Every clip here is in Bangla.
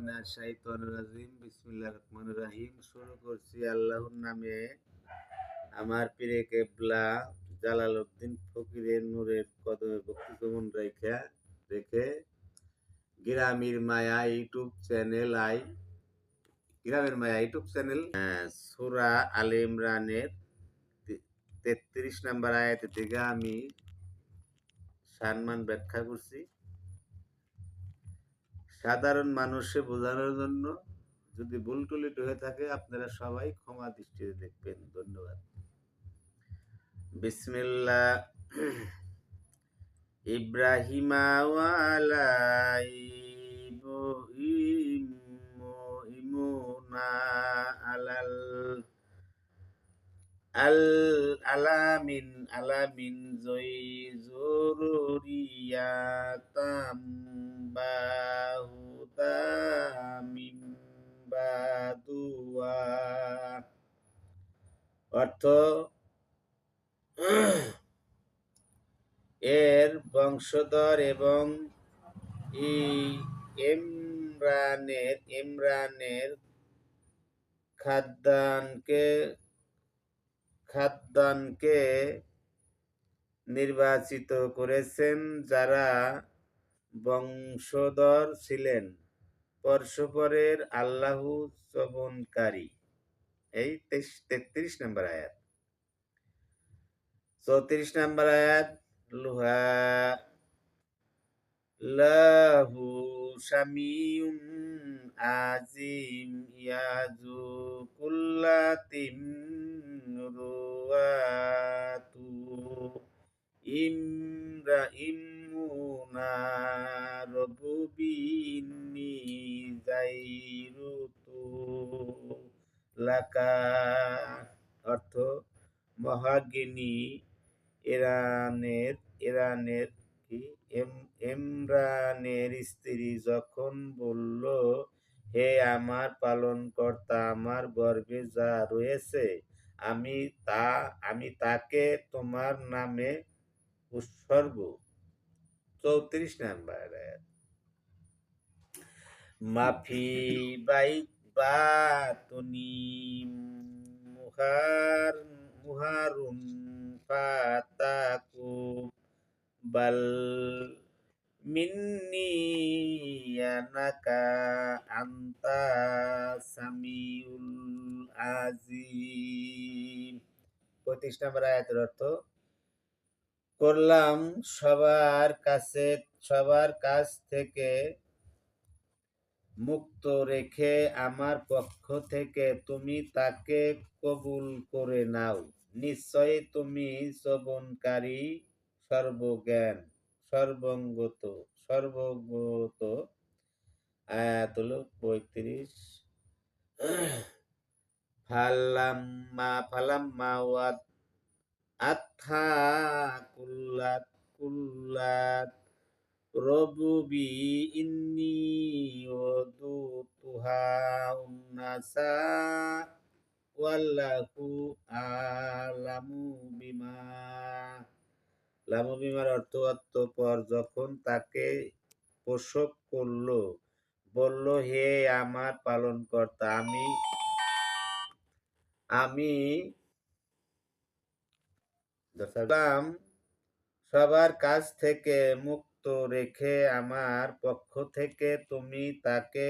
মিনাশ শাইতানির রাজিম। বিসমিল্লাহির রহমানির রহিম। শুরু করছি আল্লাহর নামে। আমার পীরে কেবলা জালালউদ্দিন ফকিরের নূরের কদমে ভক্তি চুমন রেখে গ্রামের মায়া ইউটিউব চ্যানেল সূরা আলে ইমরানের 33 নম্বর আয়াত থেকে আমি সম্মান ব্যাখ্যা করছি সাধারণ মানুষে বোঝানোর জন্য। যদি ভুল টুলিট হয়ে থাকে আপনারা সবাই ক্ষমা দৃষ্টিতে দেখবেন। ধন্যবাদ। বিসমিল্লাহ। ইব্রাহিমা ওয়ালা ইমুনা আলাল আলামিন জুরুরিয়াতাম বাহুদামিম বাদুয়া। অর্থ, এর বংশধর এবং ইমরানের খাদ্দানকে নির্বাচিত করেছেন, যারা বংশধর ছিলেন পরস্পরের আল্লাহ স্তবনকারী। এই 33 নম্বর আয়াত। 34 নম্বর আয়াত, লাহু সামিউন আজিম ইয়াজু কুল্লাতিম রুয়াতু ইমুনা রবুবিনি জাইরুতু লাকা। অর্থ, মহাজ্ঞানী ইমরানের স্ত্রী যখন বলল, হে আমার পালনকর্তা, আমার গর্ভে যা রয়েছে আমি তাকে তোমার নামে উৎসর্গ। 34 নাম্বার আয়াত। মাফি বাতুনি মুহারুন ফাতাকু বাল মিন্নি আনাকা আনতা সামিউল আজিম। 35 নম্বর আয়াতের অর্থ, করলাম সবার কাছ থেকে মুক্ত রেখে আমার পক্ষ থেকে তুমি তাকে কবুল করে নাও। নিশ্চয়ই তুমি শ্রবণকারী, সর্বজ্ঞান, সর্বজ্ঞ। আয়াত হলো 35। ফালাম্মা ওয়াদ আথা কুল্লাত রবুবি ইন্নি ওয়াদুতুহা উন্নাসা ওয়াল্লাহু আলামু বিমার অর্থ, অতঃপর যখন তাকে প্রসব করলো, বলল, হে আমার পালনকর্তা, আমি সবার কাছ থেকে মুক্ত রেখে আমার পক্ষ থেকে তুমি তাকে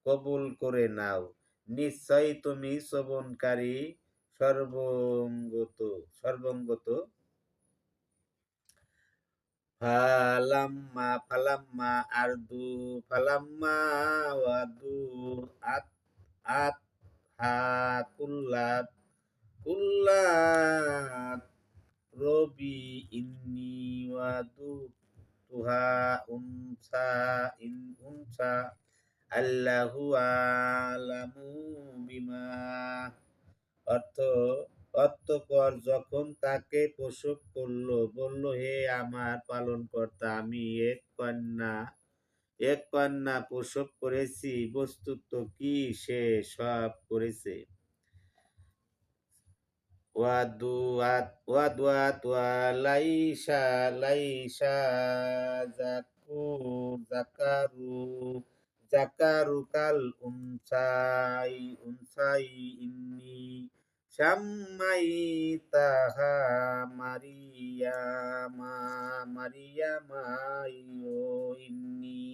কবুল করে নাও। নিশ্চয়ই তুমি শ্রবণকারী, সর্বজ্ঞ। ফালাম্মা ওয়াদু আতহা কুল্লাত রবি ইন্নি ওয়াদুতুহা উনসা আল্লাহু আলামু বিমা। অতঃপর যখন তাকে প্রসব করলো, বলল, হে আমার পালনকর্তা, আমি এক কন্যা প্রসব করেছি, বস্তুত কি সে সব করেছে। ওয়াদুয়াত ওয়া লাইসা জাকারু জাকারুকাল উনসাই উনসাই ইন্নি সাম্মাইতাহা মারিয়ামা মারিয়ামা ইন্নি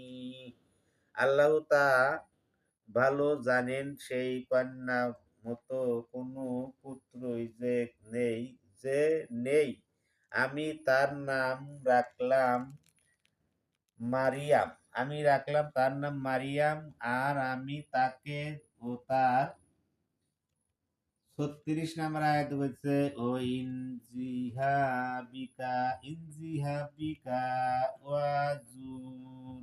আল্লাহ তা ভালো জানেন সেই কন্যা মতো কোনো পুত্রই যে নেই আমি তার নাম রাখলাম মারিয়াম আমি রাখলাম তার নাম মারিয়াম আর আমি তাকে ও তার ৩৬ নম্বর আয়াত বলছে ও ইনজিহাবিকা ওয়া যুরিয়াতাহু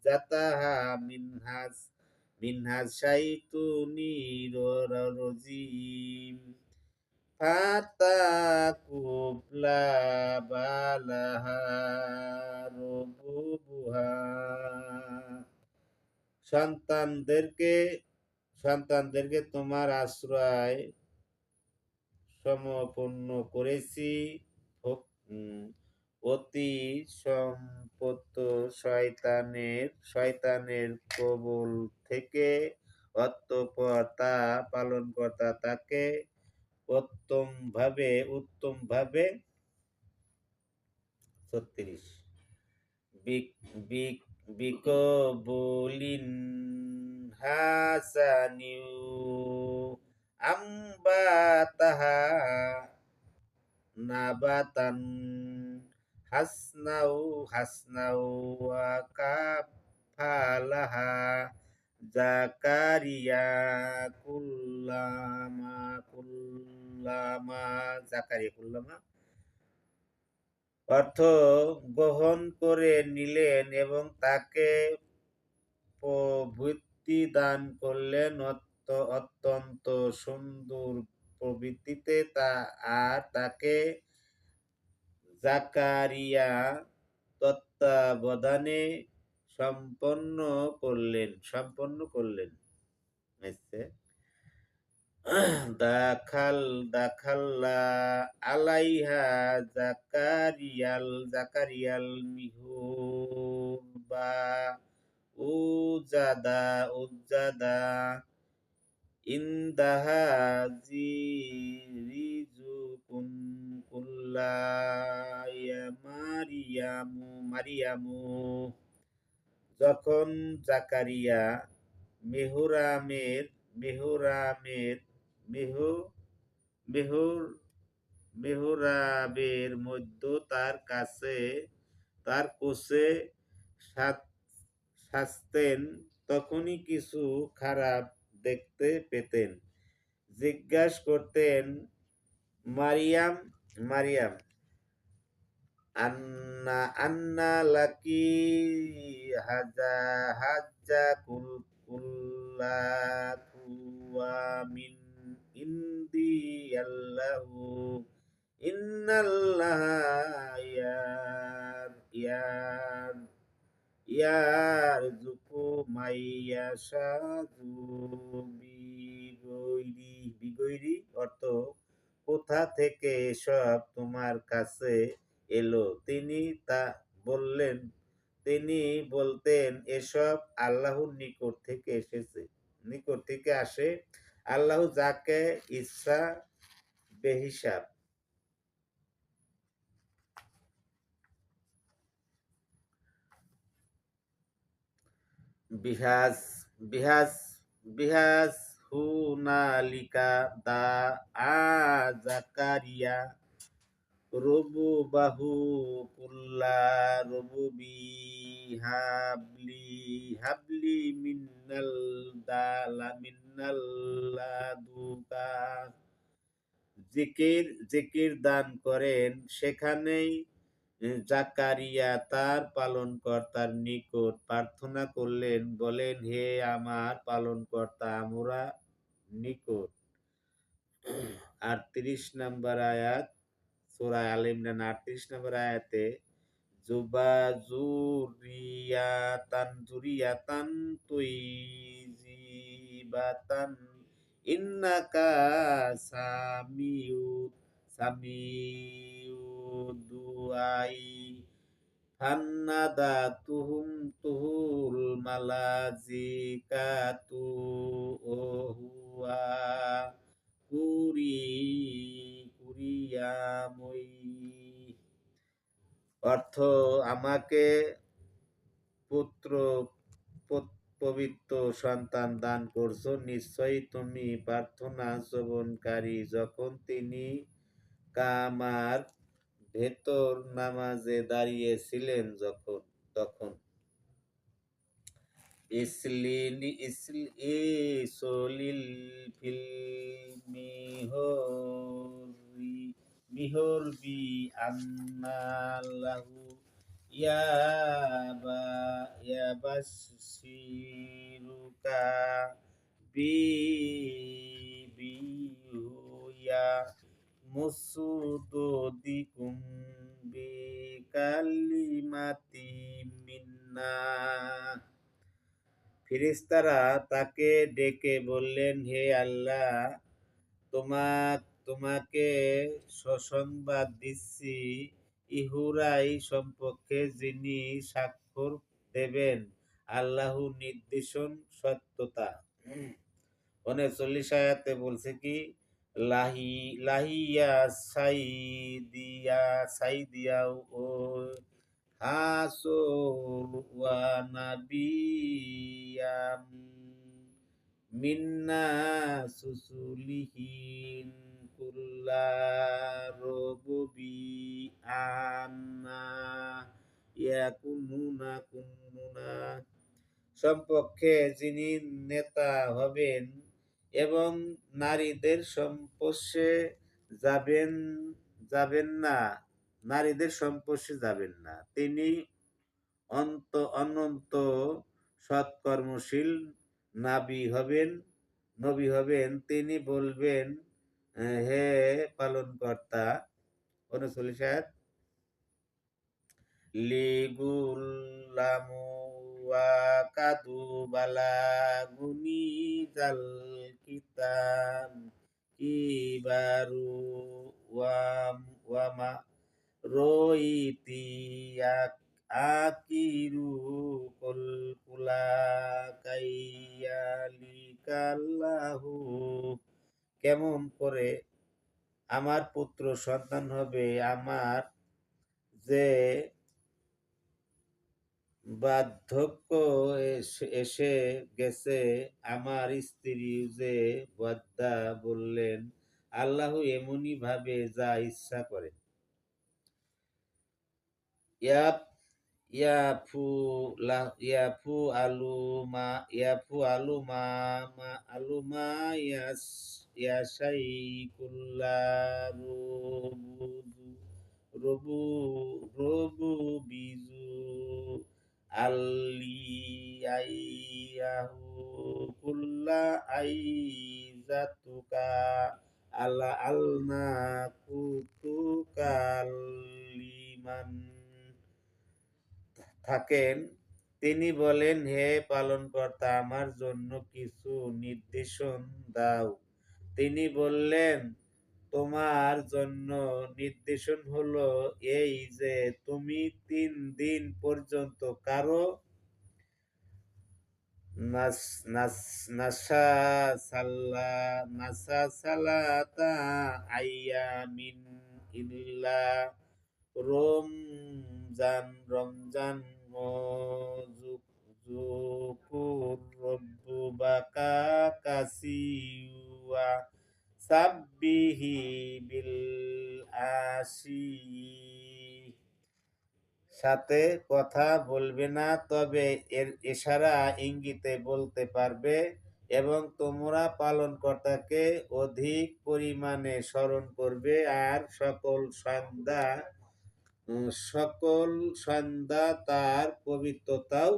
জাতাহা মিনহাজ শাইতুনির রাজিম ফাতাকুবলা বালাহা রবুহা সন্তানদেরকে সন্তানদেরকে তোমার আশ্রয় সমপন্ন করেছি অতি সম্পত্ত শয়তানের কবল থেকে অতঃপর তা পালনকর্তা তাকে উত্তমভাবে ৩৬ বিকবুলিন হাসানিউ আম্বাতাহা নাবাতান হাসনাউ ওয়া কাফালাহা জাকারিয়া কুল্লামা অর্থ গ্রহণ করে নিলেন এবং তাকে প্রবৃত্তি দান করলেন অত্যন্ত সুন্দর প্রবৃত্তিতে আর তাকে জাকারিয়া তত্ত্বাবধানে সম্পন্ন করলেন দাখাল্লা আলাইহা জাকারিয়াল মিহরাবা উজাদা ইনদাহা রিজুকুন কুল্লা ইয়া মারিয়ামু যখন জাকারিয়া মেহরাবের মধ্যে তার কোষে সাজতেন তখনই কিছু খারাপ দেখতে পেতেন জিজ্ঞাসা করতেন মারিয়াম আন্না লাকি হাজা কুল্লাকুয়া মিন ইন্দি আল্লাহু ইন্নাল্লাহা ইয়ারযুকু মাইয়াশা'উ বিগৈরি অর্থ কোথা থেকে এসব তোমার কাছে এলো তিনি বলতেন এসব আল্লাহর নিকট থেকে আসে আল্লাহ যাকে ইচ্ছা বেহিসাব বিহাজ হুনালিকা জাকারিয়া রবুবাহু কুল্লা হাবলি মিন্নাল লাদুকা জিকির দান করেন সেখানেই জাকারিয়া তার পালনকর্তার নিকট প্রার্থনা করলেন বলেন হে আমার পালনকর্তা আমরা নিকট ৩৮ নম্বর আয়াত সূরা আল ইমরান ৩৮ নম্বর আয়াতে জুরিয়াতান তুইজিবাতান ইন্নাকা সামিউ দুআই ফান্নাদাতুহুম তুহুল মালাজিকাতু ওহুয়া কুরি কুরিয়াময়ী। অর্থ, আমাকে পুত্র পবিত্র সন্তান দান করছো, নিশ্চয়ই তুমি প্রার্থনা শ্রবণকারী। যখন তিনি কামার ভেতর নামাজে দাঁড়িয়েছিলেন, তখন ইসলিল ফিল মিহরবি আন্নালাহু ইয়াবাশশিরুকা বিহুয়া মুসুদদিকুম বিকালিমাতি মিন্না। ফেরেশতারা তাকে ডেকে বললেন, হে আল্লাহ, তোমাকে সুসংবাদ দিচ্ছি, ইহুরাই সম্পর্কে যিনি স্বাক্ষর দেবেন আল্লাহু নির্দেশন সত্যতা। 39 আয়াতে বলছে কি, লাহিয়া সাইদিয়া ও হাসুর ওয়া নাবিয়াম মিন্না সুসুলিহিন কুল্লা রবুবি আন্না কুন্নুনা সম্পর্কে যিনি নেতা হবেন এবং নারীদের সংস্পর্শে যাবেন যাবেন না, তিনি অনন্ত সৎকর্মশীল নবী হবেন। তিনি বলবেন, হে পালনকর্তা। 39 আয়াত, লিগুল্লামু ওয়া কাদু বালাগুনি জাল কিতাব কিবারু ওয়ামা রইতি আকিরু কুলা কাইয়ালিকাল্লাহু। কেমন করে আমার পুত্র সন্তান হবে, আমার যে বার্ধক্য এসে গেছে, আমার স্ত্রী যে বৃদ্ধা। বললেন, আল্লাহ এমনি ভাবে যা ইচ্ছা করেন। ইয়াফু আলু মা ইয়াশাই কুল্লা রবু রবু বিজু আইয়াহু কুল্লা আইজাতুকা আলনা কুতুকালিমান থাকেন। তিনি বলেন, হে পালনকর্তা, আমার জন্য কিছু নির্দেশন দাও। তিনি বললেন, তোমার জন্য নির্দেশন হলো এই যে তুমি 3 দিন পর্যন্ত কারো নাসাসালাতা আইয়ামিন ইল্লা রমজান যুকুর রব্বু বাকা কাসিওয়া সাব্বিহি বিল আশি। সাথে কথা বলবে না, তবে এর ইশারা ইঙ্গিতে বলতে পারবে, এবং তোমরা পালনকর্তাকে অধিক পরিমাণে স্মরণ করবে, আর সকল সন্ধ্যা তার পবিত্রতাও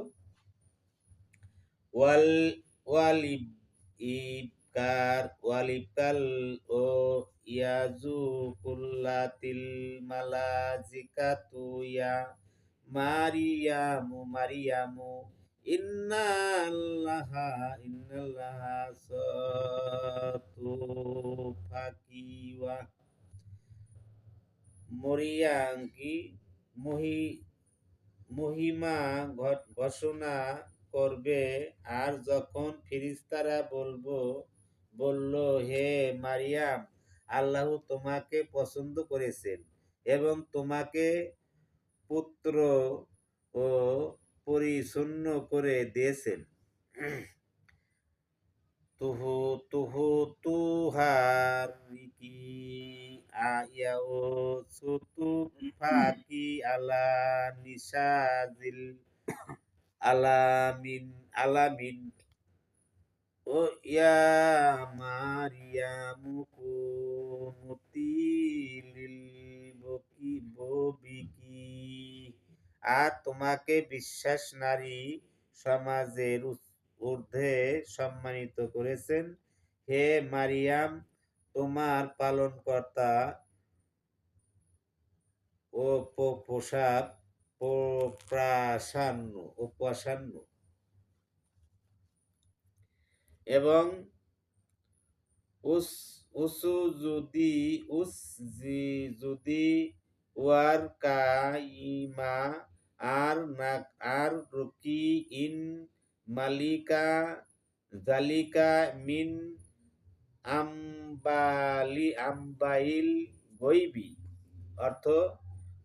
ওয়ালিবকাল ও ইয়াজু কুল্লাতিল মালাজিকাতু ইয়া মারিয়ামু ইন্নাল্লাহা সাতুফাকি ওয়া মরিয়াঙ্কি মহি মহিমা ঘোষণা করবে। আর যখন ফেরেশতারা বলল, হে মারিয়াম, আল্লাহ তোমাকে পছন্দ করেছেন এবং তোমাকে পুত্র ও পরিচ্ছন্ন করে দিয়েছেন। তুহু তুহু তুহারিকি আয়াও সুতু ফাকি আলা নিসাজিল আলামিন আলামিন ও ইয়া মারিয়ামু কুনুতি লিল বকিবকি। আর তোমাকে বিশ্বাস নারী সমাজের ঊর্ধ্বে সম্মানিত করেছেন। হে মারিয়াম, তোমার পালনকর্তা ও প্রসাদ প্রসান্ন এবং যদি ওয়ার কাইমা আর রুকি ইন মালিকা জালিকা মিন আমবাইল গইবি। অর্থ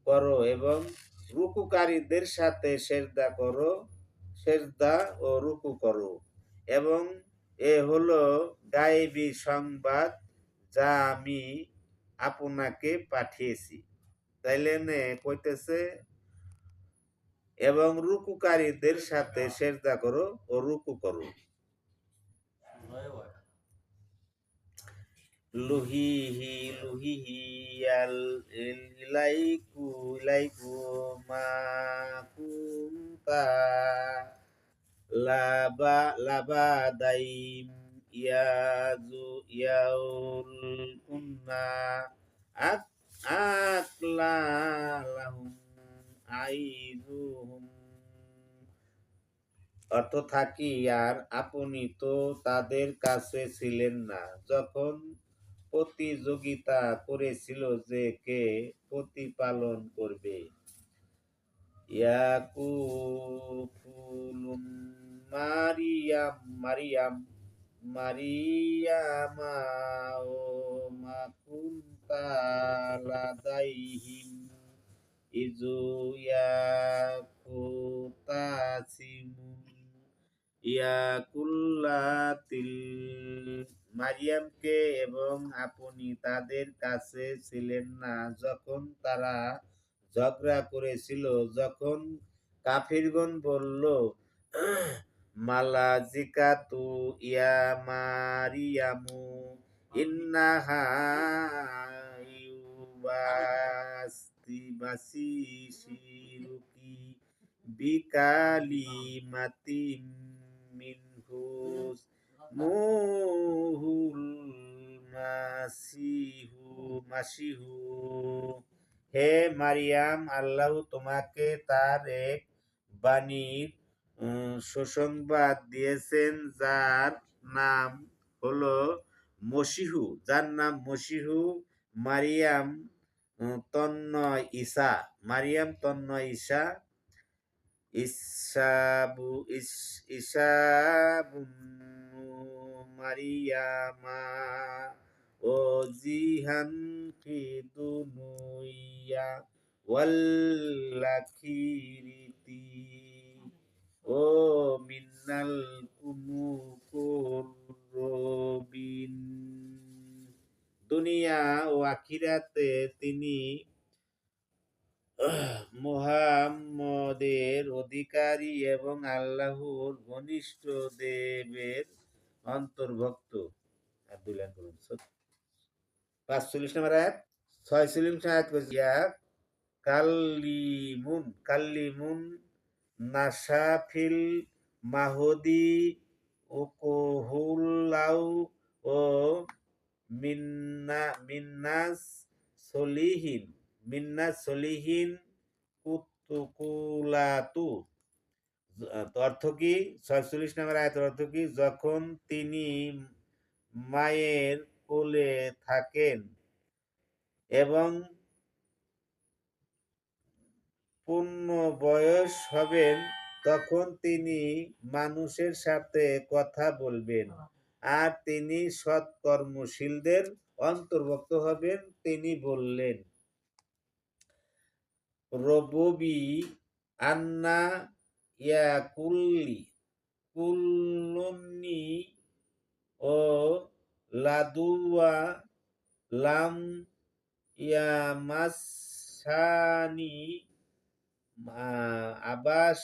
করো এবং রুকুকারীদের সাথে সেজদা ও রুকু করো, এবং এ হলো গায়েবী সংবাদ যা আমি আপনাকে পাঠিয়েছি। তাইলে কইতেছে এবং রুকুকারীদের সাথে সেজদা করো ও রুকু করো। লুহিহি ইলাইকু মা কুনতা লাবাদাইম ইয়াউল কুন্না আকলা লাহুম আইজুহুম। অর্থ থাকি, আর আপনি তো তাদের কাছে ছিলেন না যখন প্রতিযোগিতা করেছিল যে কে প্রতিপালন করবে। ইয়াকুলুন মারিয়ামা ও মা কুনতা লাদাইহিম ইযু ইয়াকুতাসিমুন ইয়াকুল্লাতিল। মারিয়ামকে, এবং আপনি তাদের কাছে ছিলেন না যখন তারা ঝগড়া করেছিল, যখন কাফিরগণ বলল, মালাজিকাতু ইয়া মারিয়ামু ইন্নাহা বাসিরুকি বিকালিমাতিম মিনহুস মুহুল মাসিহু। হে মারিয়াম, আল্লাহ তোমাকে তার এক বাণীর সুসংবাদ দিয়েছেন যার নাম মসিহু। মারিয়াম তন্ময় ঈসা ইসাবুনু মারিয়ামা ও জিহান ফি দুনিয়া ওয়াল্লাখিরিতি ও মিনাল মুকুররবিন। দুনিয়া ও আখিরাতে তিনি মুহাম্মদের অধিকারী এবং আল্লাহর ঘনিষ্ঠ দেবের অন্তর্ভুক্ত। 45 নম্বর আয়াত। 46 নম্বর আয়াত কইছে কাল্লিমুন নাসাফিল মাহদি উকুহুল্লাউ ও মিন্নাস সলিহিন কুতুকুলাতু। অর্থ কি? 46 নম্বর আয়াতের অর্থ কি? যখন তিনি মায়ের কোলে থাকেন এবং পূর্ণ বয়স হবেন তখন তিনি মানুষের সাথে কথা বলবেন আর তিনি সৎকর্মশীলদের অন্তর্ভুক্ত হবেন। তিনি বললেন, রববি আন্না ইয়া কুল্লুন্নি ও লাদুয়া লাম ইয়ামাসানি আবাস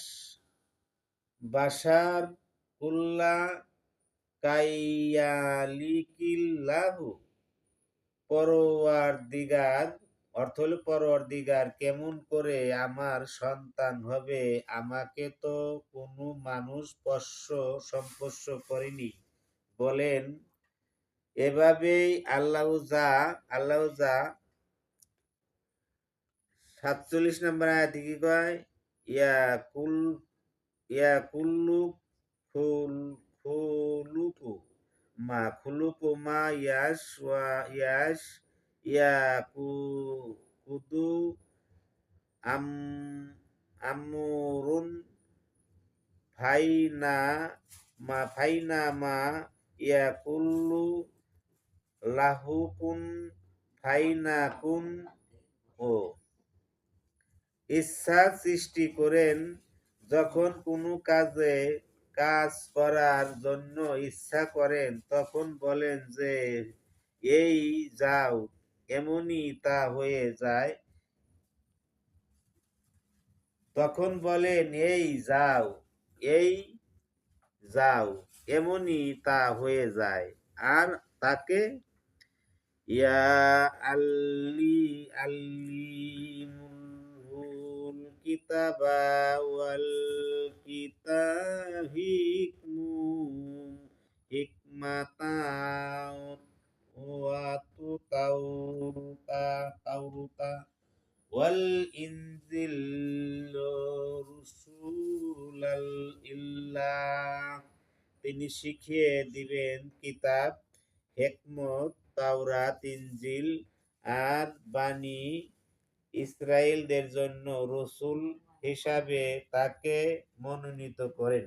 বাশার কুল্লা কাইয়ালিকিল্লাহু। পরওয়ারদিগার অর্থ হলো পরওয়ারদিগার কেমন করে আমার সন্তান হবে, আমাকে তো কোনো মানুষ সংস্পর্শ করেনি। বলেন, এভাবেই আল্লাহ যা 47 নম্বর আয়াতে কি কয়, ইয়াকুল ইয়াকুল্লু খুলুকু খুলুকু মা ইয়াশ ইয়াকুদু আম আমরুন ফাইনা মা ইয়াকুল্লু লাহুকুন ফাইনা কুন। ও ইচ্ছা সৃষ্টি করেন, যখন কোনো কাজ করার জন্য ইচ্ছা করেন তখন বলেন যে এই যাও, এমনি তা হয়ে যায়। তখন বলেন এই যাও এমনি তা হয়ে যায়। আর তাকে ইয়া আল্লিমুল কিতাবা ওয়াল হিকমাতা ওয়া তাওরাতা ওয়াল ইনজিল রুসুলাল ইল্লাহ। তিনি শিখিয়ে দিবেন কিতাব, হিকমত, তাওরাত, ইনজিল আর বানী ইসরাইলদের জন্য রসূল হিসাবে তাকে মনোনীত করেন।